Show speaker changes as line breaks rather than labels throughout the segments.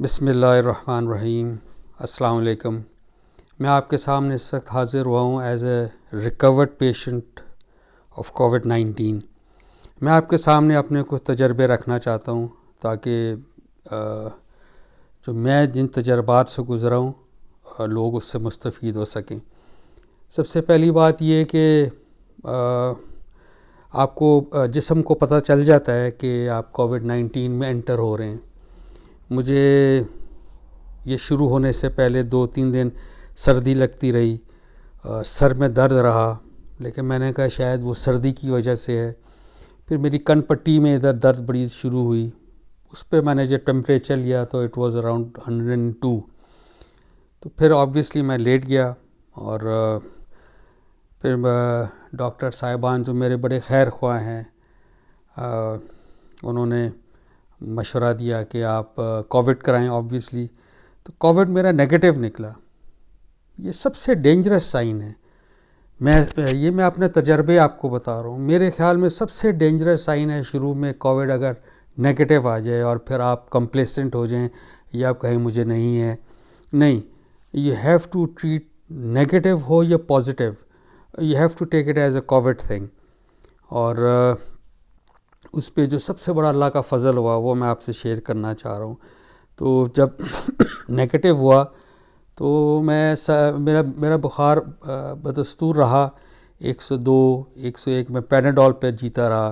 بسم اللہ الرحمن الرحیم۔ السلام علیکم۔ میں آپ کے سامنے اس وقت حاضر ہوا ہوں as a recorded patient of کووڈ-19۔ میں آپ کے سامنے اپنے کچھ تجربے رکھنا چاہتا ہوں تاکہ جو میں جن تجربات سے گزرا ہوں لوگ اس سے مستفید ہو سکیں۔ سب سے پہلی بات یہ کہ آپ کو جسم کو پتہ چل جاتا ہے کہ آپ کووڈ-19 میں انٹر ہو رہے ہیں۔ مجھے یہ شروع ہونے سے پہلے 2-3 دن سردی لگتی رہی، سر میں درد رہا، لیکن میں نے کہا شاید وہ سردی کی وجہ سے ہے۔ پھر میری کن پٹی میں ادھر درد بڑی شروع ہوئی، اس پہ میں نے جب ٹیمپریچر لیا تو اٹ واز اراؤنڈ 102۔ تو پھر آبویسلی میں لیٹ گیا اور پھر ڈاکٹر صاحبان جو میرے بڑے خیر خواہ ہیں انہوں نے مشورہ دیا کہ آپ کووڈ کرائیں آبویسلی۔ تو کووڈ میرا نیگیٹو نکلا۔ یہ سب سے ڈینجرس سائن ہے۔ میں اپنے تجربے آپ کو بتا رہا ہوں۔ میرے خیال میں سب سے ڈینجرس سائن ہے شروع میں کووڈ اگر نیگیٹو آ جائے اور پھر آپ کمپلیسنٹ ہو جائیں یا آپ کہیں مجھے نہیں ہے۔ نہیں، you have to treat negative ہو یا positive, you have to take it as a COVID thing. اور اس پہ جو سب سے بڑا اللہ کا فضل ہوا وہ میں آپ سے شیئر کرنا چاہ رہا ہوں۔ تو جب نیگیٹو ہوا تو میرا بخار بدستور رہا 102 101، میں پیناڈول پہ جیتا رہا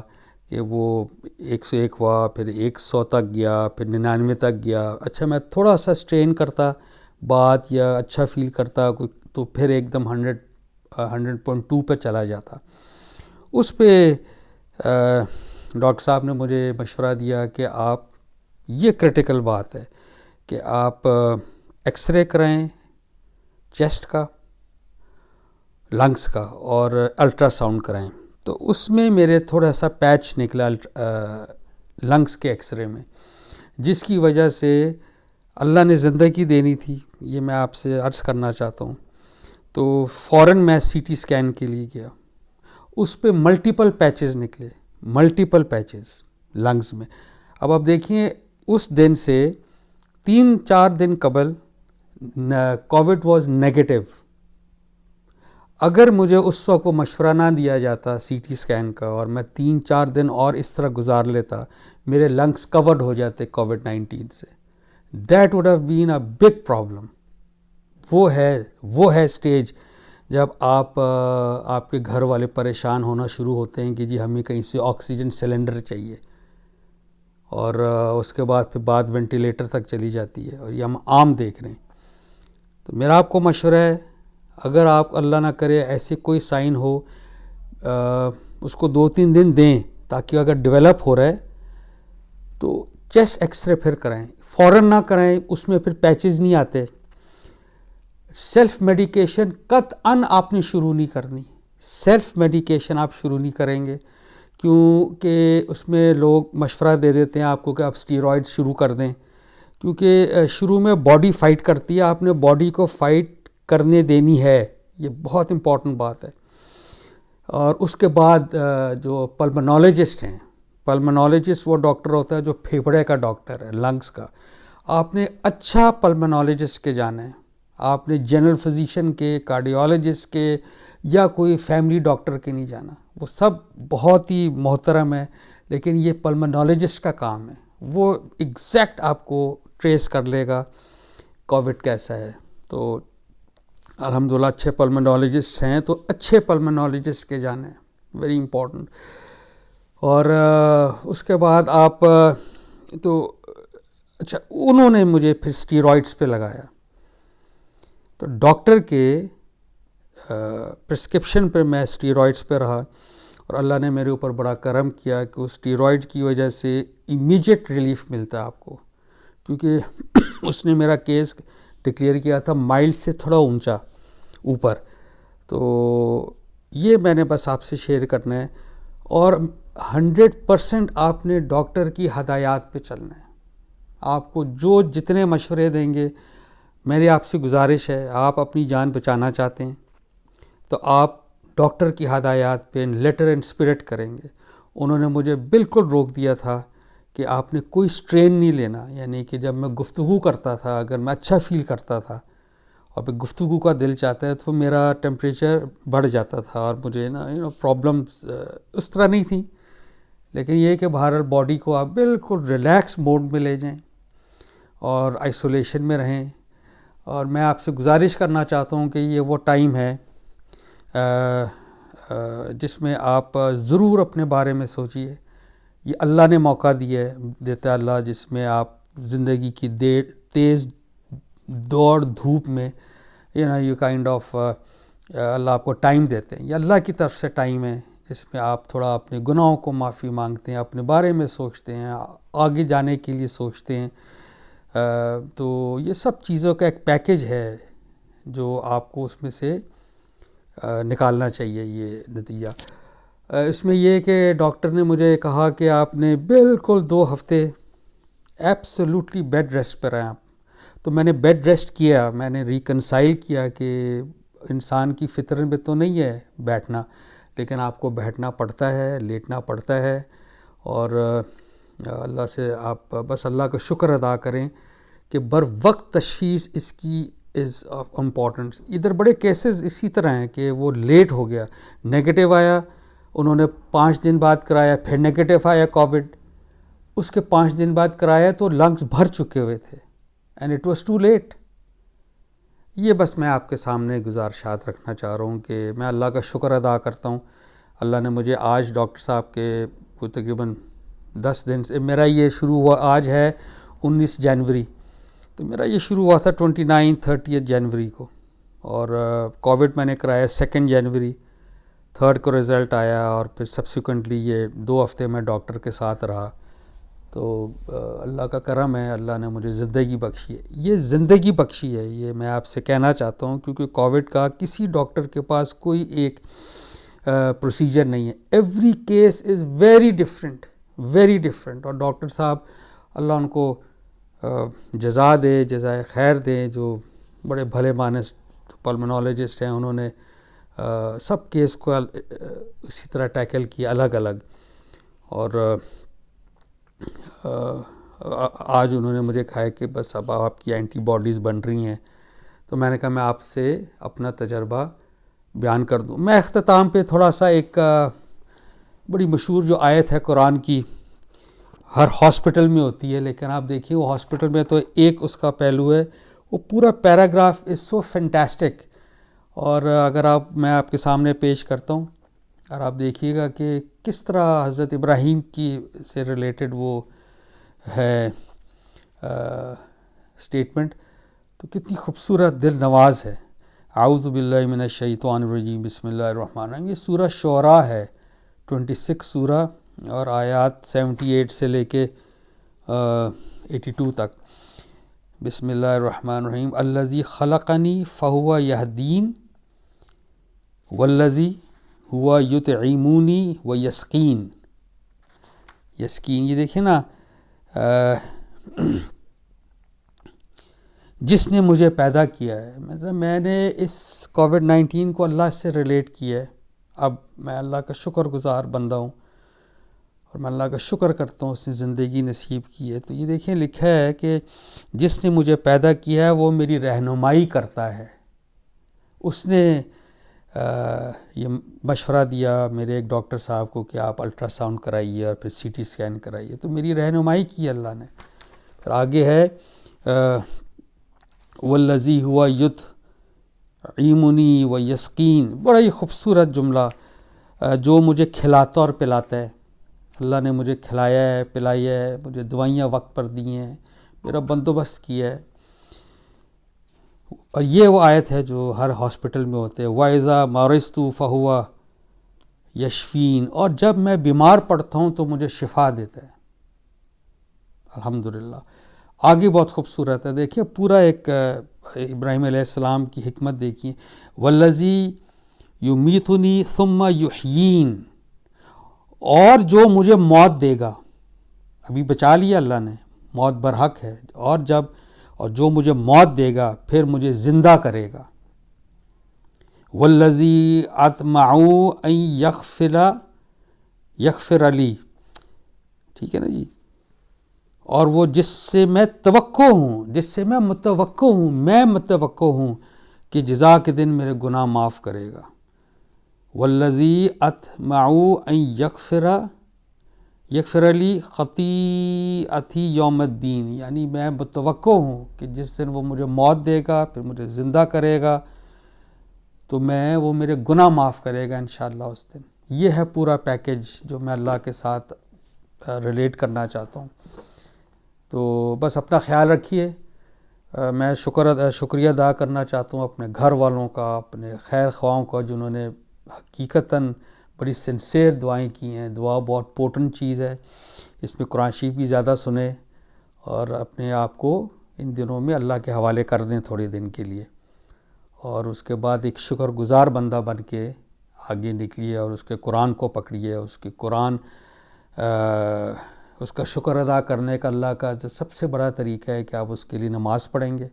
کہ وہ 101 ہوا، پھر 100 تک گیا، پھر 99 تک گیا۔ اچھا میں تھوڑا سا اسٹرین کرتا بات یا اچھا فیل کرتا تو پھر ایک دم 100.2 پہ چلا جاتا۔ اس پہ ڈاکٹر صاحب نے مجھے مشورہ دیا کہ آپ، یہ کرٹیکل بات ہے کہ آپ ایکس رے کرائیں چیسٹ کا، لنگس کا، اور الٹرا ساؤنڈ کرائیں۔ تو اس میں میرے تھوڑا سا پیچ نکلا لنگس کے ایکس رے میں، جس کی وجہ سے اللہ نے زندگی دینی تھی، یہ میں آپ سے عرض کرنا چاہتا ہوں۔ تو فوراً میں سی ٹی اسکین کے لیے گیا، اس پہ ملٹیپل پیچز نکلے، ملٹیپل پیچز لنگز میں۔ اب آپ دیکھیں اس دن سے 3-4 دن قبل کووڈ واز نیگیٹو۔ اگر مجھے اس وقت کو مشورہ نہ دیا جاتا سی ٹی اسکین کا اور میں 3-4 دن اور اس طرح گزار لیتا، میرے لنگس کورڈ ہو جاتے کووڈ-19 سے، that would have been a big problem. وہ ہے اسٹیج جب آپ کے گھر والے پریشان ہونا شروع ہوتے ہیں کہ جی ہمیں کہیں سے آکسیجن سلنڈر چاہیے، اور اس کے بعد پھر بات وینٹیلیٹر تک چلی جاتی ہے، اور یہ ہم عام دیکھ رہے ہیں۔ تو میرا آپ کو مشورہ ہے، اگر آپ اللہ نہ کرے ایسے کوئی سائن ہو، اس کو 2-3 دن دیں، تاکہ اگر ڈیولپ ہو رہا ہے تو چیسٹ ایکس رے پھر کرائیں، فوراً نہ کرائیں، اس میں پھر پیچز نہیں آتے۔ سیلف میڈیکیشن قطعاً آپ نے شروع نہیں کرنی، سیلف میڈیکیشن آپ شروع نہیں کریں گے، کیونکہ اس میں لوگ مشورہ دے دیتے ہیں آپ کو کہ آپ اسٹیرائڈ شروع کر دیں، کیونکہ شروع میں باڈی فائٹ کرتی ہے، آپ نے باڈی کو فائٹ کرنے دینی ہے، یہ بہت امپورٹنٹ بات ہے۔ اور اس کے بعد جو پلمنالوجسٹ ہیں، پلمنالوجسٹ وہ ڈاکٹر ہوتا ہے جو پھیپھڑے کا ڈاکٹر ہے، لنگس کا، آپ نے اچھا پلمنالوجسٹ کے جانا ہے، آپ نے جنرل فزیشین کے، کارڈیالوجسٹ کے یا کوئی فیملی ڈاکٹر کے نہیں جانا۔ وہ سب بہت ہی محترم ہے، لیکن یہ پلمنالوجسٹ کا کام ہے، وہ ایگزیکٹ آپ کو ٹریس کر لے گا کووڈ کیسا ہے۔ تو الحمدللہ اچھے پلمنالوجسٹ ہیں، تو اچھے پلمنالوجسٹ کے جانا ہے، ویری امپورٹنٹ۔ اور اس کے بعد آپ تو اچھا انہوں نے مجھے پھر اسٹیرائڈس پہ لگایا، تو ڈاکٹر کے پرسکرپشن پہ میں اسٹیرائڈس پہ رہا، اور اللہ نے میرے اوپر بڑا کرم کیا کہ اس اسٹیرائڈ کی وجہ سے امیجیٹ ریلیف ملتا ہے آپ کو، کیونکہ اس نے میرا کیس ڈکلیئر کیا تھا مائلڈ سے تھوڑا اونچا اوپر۔ تو یہ میں نے بس آپ سے شیئر کرنا ہے، اور 100% آپ نے ڈاکٹر کی ہدایات پہ چلنا ہے۔ آپ کو جو جتنے مشورے دیں گے، میری آپ سے گزارش ہے، آپ اپنی جان بچانا چاہتے ہیں تو آپ ڈاکٹر کی ہدایات پہ لیٹر اینڈ اسپرٹ کریں گے۔ انہوں نے مجھے بالکل روک دیا تھا کہ آپ نے کوئی اسٹرین نہیں لینا. یعنی کہ جب میں گفتگو کرتا تھا اگر میں اچھا فیل کرتا تھا اور پھر گفتگو کا دل چاہتا ہے تو میرا ٹیمپریچر بڑھ جاتا تھا اور مجھے پرابلمس اس طرح نہیں تھیں. لیکن یہ کہ بہرحال باڈی کو آپ بالکل ریلیکس موڈ میں لے جائیں اور آئسولیشن میں رہیں. اور میں آپ سے گزارش کرنا چاہتا ہوں کہ یہ وہ ٹائم ہے جس میں آپ ضرور اپنے بارے میں سوچیے. یہ اللہ نے موقع دیتا ہے اللہ, جس میں آپ زندگی کی تیز دوڑ دھوپ میں یہ کائنڈ آف اللہ آپ کو ٹائم دیتے ہیں. یہ اللہ کی طرف سے ٹائم ہے جس میں آپ تھوڑا اپنے گناہوں کو معافی مانگتے ہیں, اپنے بارے میں سوچتے ہیں, آگے جانے کے لیے سوچتے ہیں. تو یہ سب چیزوں کا ایک پیکج ہے جو آپ کو اس میں سے نکالنا چاہیے یہ نتیجہ. اس میں یہ کہ ڈاکٹر نے مجھے کہا کہ آپ نے بالکل 2 ہفتے ایبسلیوٹلی بیڈ ریسٹ پر ہیں آپ. تو میں نے بیڈ ریسٹ کیا, میں نے ریکنسائل کیا کہ انسان کی فطرت میں تو نہیں ہے بیٹھنا, لیکن آپ کو بیٹھنا پڑتا ہے, لیٹنا پڑتا ہے. اور اللہ سے آپ بس اللہ کا شکر ادا کریں کہ بر وقت تشخیص اس کی از آف امپورٹنس. ادھر بڑے کیسز اسی طرح ہیں کہ وہ لیٹ ہو گیا, نیگیٹو آیا, انہوں نے 5 دن بعد کرایا, پھر نیگیٹو آیا کووڈ, اس کے 5 دن بعد کرایا تو لنگس بھر چکے ہوئے تھے and it was too late. یہ بس میں آپ کے سامنے گزارشات رکھنا چاہ رہا ہوں کہ میں اللہ کا شکر ادا کرتا ہوں. اللہ نے مجھے آج ڈاکٹر صاحب کے کوئی تقریباً 10 دن سے, میرا یہ شروع ہوا, آج ہے 19 جنوری, تو میرا یہ شروع ہوا تھا 29-30 جنوری کو, اور کووڈ میں نے کرایا 2 جنوری, 3 کو رزلٹ آیا, اور پھر سبسیکوئنٹلی یہ 2 ہفتے میں ڈاکٹر کے ساتھ رہا. تو اللہ کا کرم ہے, اللہ نے مجھے زندگی بخشی ہے. یہ زندگی بخشی ہے, یہ میں آپ سے کہنا چاہتا ہوں, کیونکہ کووڈ کا کسی ڈاکٹر کے پاس کوئی ایک پروسیجر نہیں ہے. Every case is very different, very different. اور ڈاکٹر صاحب اللہ ان کو جزا دے, جزائے خیر دیں, جو بڑے بھلے مانس پلمنالوجسٹ ہیں, انہوں نے سب کیس کو اسی طرح ٹیکل کیا الگ الگ. اور آج انہوں نے مجھے کہا کہ بس اب آپ کی اینٹی باڈیز بن رہی ہیں, تو میں نے کہا میں آپ سے اپنا تجربہ بیان کر دوں. میں اختتام پہ تھوڑا سا ایک بڑی مشہور جو آیت ہے قرآن کی, ہر ہاسپٹل میں ہوتی ہے, لیکن آپ دیکھیے وہ ہاسپٹل میں تو ایک اس کا پہلو ہے, وہ پورا پیراگراف از سو فینٹاسٹک. اور اگر میں آپ کے سامنے پیش کرتا ہوں, اور آپ دیکھیے گا کہ کس طرح حضرت ابراہیم کی سے ریلیٹڈ وہ ہے اسٹیٹمنٹ, تو کتنی خوبصورت دل نواز ہے. اعوذ باللہ من الشیطان الرجیم, بسم اللہ الرحمن الرحیم. یہ سورہ شعراء ہے, 26 سورہ, اور آیات 78 سے لے کے 82 تک. بسم اللہ الرحمن الرحیم. الذی خلقنی فہو یہدین والذی ہوا یطعمونی و یسقین. یسقین, یہ دیکھیں نا, جس نے مجھے پیدا کیا ہے, مطلب میں نے اس کووڈ-19 کو اللہ سے ریلیٹ کیا ہے. اب میں اللہ کا شکر گزار بندہ ہوں, اور میں اللہ کا شکر کرتا ہوں اس نے زندگی نصیب کی ہے. تو یہ دیکھیں لکھا ہے کہ جس نے مجھے پیدا کیا ہے وہ میری رہنمائی کرتا ہے. اس نے یہ مشورہ دیا میرے ایک ڈاکٹر صاحب کو کہ آپ الٹرا ساؤنڈ کرائیے اور پھر سی ٹی اسکین کرائیے, تو میری رہنمائی کی اللہ نے. پھر آگے ہے والذی ہوا یطعمنی و یسقین. بڑا ہی خوبصورت جملہ, جو مجھے کھلاتا اور پلاتا ہے. اللہ نے مجھے کھلایا ہے, پلایا ہے, مجھے دوائیاں وقت پر دی ہیں, میرا بندوبست کیا ہے. اور یہ وہ آیت ہے جو ہر ہاسپٹل میں ہوتے ہیں, وَإِذَا مَرِضْتُ فَهُوَ یشفین. اور جب میں بیمار پڑتا ہوں تو مجھے شفا دیتا ہے. الحمدللہ. آگے بہت خوبصورت ہے, دیکھیے پورا ایک ابراہیم علیہ السلام کی حکمت دیکھیے. وَالَّذِي يُمِيتُنِي ثُمَّ يُحْيِينِ. اور جو مجھے موت دے گا, ابھی بچا لیا اللہ نے, موت برحق ہے, اور جو مجھے موت دے گا پھر مجھے زندہ کرے گا. والذی اطمع ان یغفر لی. ٹھیک ہے نا جی, اور وہ جس سے میں توقع ہوں، جس سے میں متوقع ہوں کہ جزا کے دن میرے گناہ معاف کرے گا. والذی اطمع ان یغفر لی خطیئتی یوم الدین، یعنی میں متوقع ہوں کہ جس دن وہ مجھے موت دے گا، پھر مجھے زندہ کرے گا، تو وہ میرے گناہ معاف کرے گا انشاءاللہ اس دن. یہ ہے پورا پیکیج جو میں اللہ کے ساتھ ریلیٹ کرنا چاہتا ہوں. تو بس اپنا خیال رکھیے. میں شکریہ ادا کرنا چاہتا ہوں اپنے گھر والوں کا، اپنے خیر خواہوں کا، جنہوں نے حقیقتاً بڑی سنسیئر دعائیں کی ہیں. دعا بہت پورٹنٹ چیز ہے. اس میں قرآن شریف بھی زیادہ سنیں اور اپنے آپ کو ان دنوں میں اللہ کے حوالے کر دیں تھوڑے دن کے لیے، اور اس کے بعد ایک شکر گزار بندہ بن کے آگے نکلیے اور اس کے قرآن کو پکڑیے. اس کا شکر ادا کرنے کا اللہ کا سب سے بڑا طریقہ ہے کہ آپ اس کے لیے نماز پڑھیں گے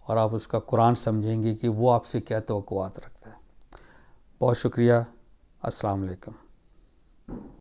اور آپ اس کا قرآن سمجھیں گے کہ وہ آپ سے کیا توقعات رکھتا ہے. بہت شکریہ. السلام علیکم.